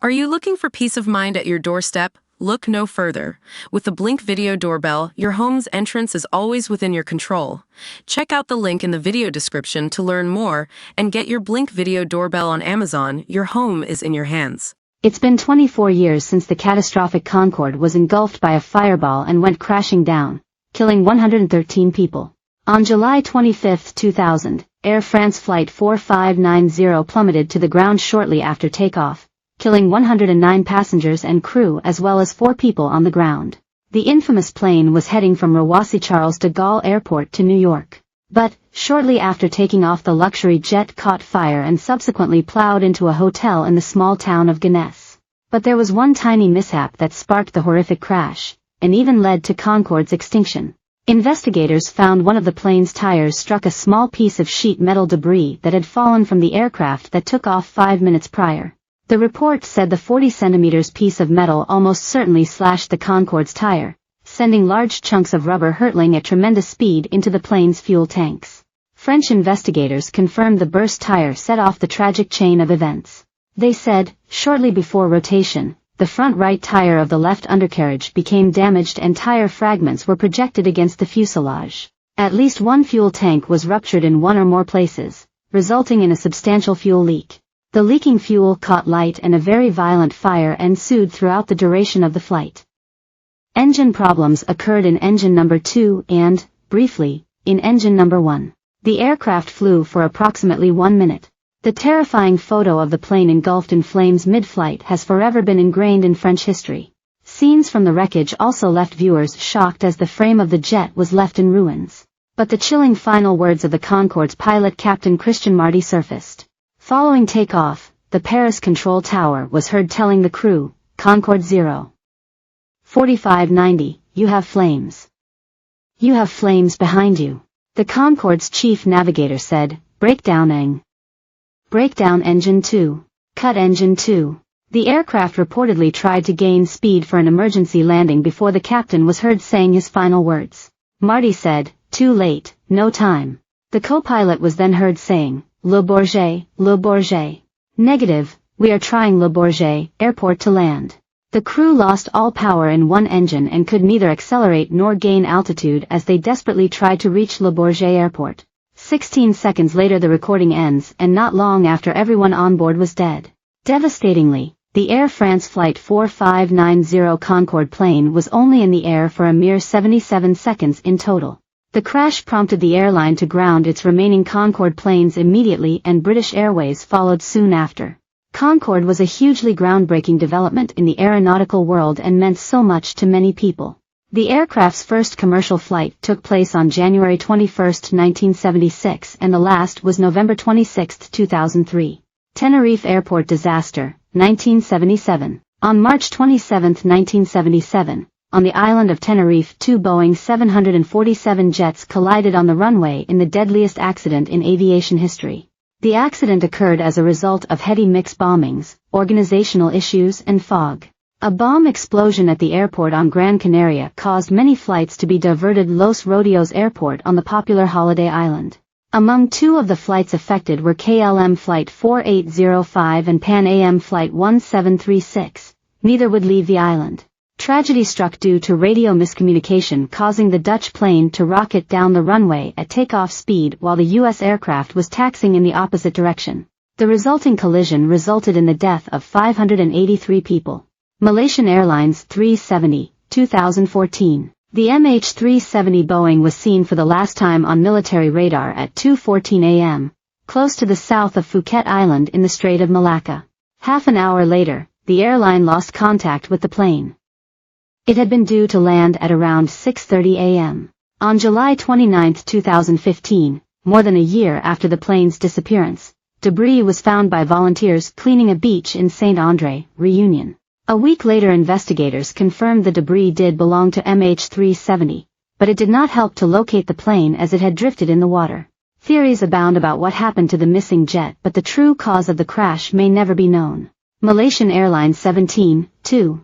Are you looking for peace of mind at your doorstep? Look no further. With the Blink Video Doorbell, your home's entrance is always within your control. Check out the link in the video description to learn more and get your Blink Video Doorbell on Amazon. Your home is in your hands. It's been 24 years since the catastrophic Concorde was engulfed by a fireball and went crashing down, killing 113 people. On July 25, 2000, Air France Flight 4590 plummeted to the ground shortly after takeoff, killing 109 passengers and crew as well as 4 people on the ground. The infamous plane was heading from Roissy-Charles de Gaulle Airport to New York. But, shortly after taking off, the luxury jet caught fire and subsequently plowed into a hotel in the small town of Gonesse. But there was one tiny mishap that sparked the horrific crash, and even led to Concorde's extinction. Investigators found one of the plane's tires struck a small piece of sheet metal debris that had fallen from the aircraft that took off 5 minutes prior. The report said the 40 centimeters piece of metal almost certainly slashed the Concorde's tire, sending large chunks of rubber hurtling at tremendous speed into the plane's fuel tanks. French investigators confirmed the burst tire set off the tragic chain of events. They said, shortly before rotation, the front right tire of the left undercarriage became damaged and tire fragments were projected against the fuselage. At least one fuel tank was ruptured in one or more places, resulting in a substantial fuel leak. The leaking fuel caught light and a very violent fire ensued throughout the duration of the flight. Engine problems occurred in engine number 2 and, briefly, in engine number 1. The aircraft flew for approximately 1 minute. The terrifying photo of the plane engulfed in flames mid-flight has forever been ingrained in French history. Scenes from the wreckage also left viewers shocked as the frame of the jet was left in ruins. But the chilling final words of the Concorde's pilot Captain Christian Marty surfaced. Following takeoff, the Paris control tower was heard telling the crew, Concorde 0. 4590, you have flames. You have flames behind you. The Concorde's chief navigator said, break down engine 2. Cut engine 2. The aircraft reportedly tried to gain speed for an emergency landing before the captain was heard saying his final words. Marty said, too late, no time. The co-pilot was then heard saying, Le Bourget. Negative, we are trying Le Bourget airport to land. The crew lost all power in one engine and could neither accelerate nor gain altitude as they desperately tried to reach Le Bourget airport. 16 seconds later the recording ends, and not long after everyone on board was dead. Devastatingly, the Air France Flight 4590 Concorde plane was only in the air for a mere 77 seconds in total. The crash prompted the airline to ground its remaining Concorde planes immediately, and British Airways followed soon after. Concorde was a hugely groundbreaking development in the aeronautical world and meant so much to many people. The aircraft's first commercial flight took place on January 21, 1976, and the last was November 26, 2003. Tenerife Airport disaster, 1977. On March 27, 1977, on the island of Tenerife, 2 Boeing 747 jets collided on the runway in the deadliest accident in aviation history. The accident occurred as a result of heady mix bombings, organizational issues, and fog. A bomb explosion at the airport on Gran Canaria caused many flights to be diverted Los Rodeos Airport on the popular holiday island. Among 2 of the flights affected were KLM Flight 4805 and Pan Am Flight 1736. Neither would leave the island. Tragedy struck due to radio miscommunication, causing the Dutch plane to rocket down the runway at takeoff speed while the U.S. aircraft was taxiing in the opposite direction. The resulting collision resulted in the death of 583 people. Malaysian Airlines 370, 2014. The MH370 Boeing was seen for the last time on military radar at 2:14 a.m., close to the south of Phuket Island in the Strait of Malacca. Half an hour later, the airline lost contact with the plane. It had been due to land at around 6:30 a.m. On July 29, 2015, more than a year after the plane's disappearance, debris was found by volunteers cleaning a beach in Saint Andre, Réunion. A week later investigators confirmed the debris did belong to MH370, but it did not help to locate the plane as it had drifted in the water. Theories abound about what happened to the missing jet, but the true cause of the crash may never be known. Malaysian Airlines 17, 2.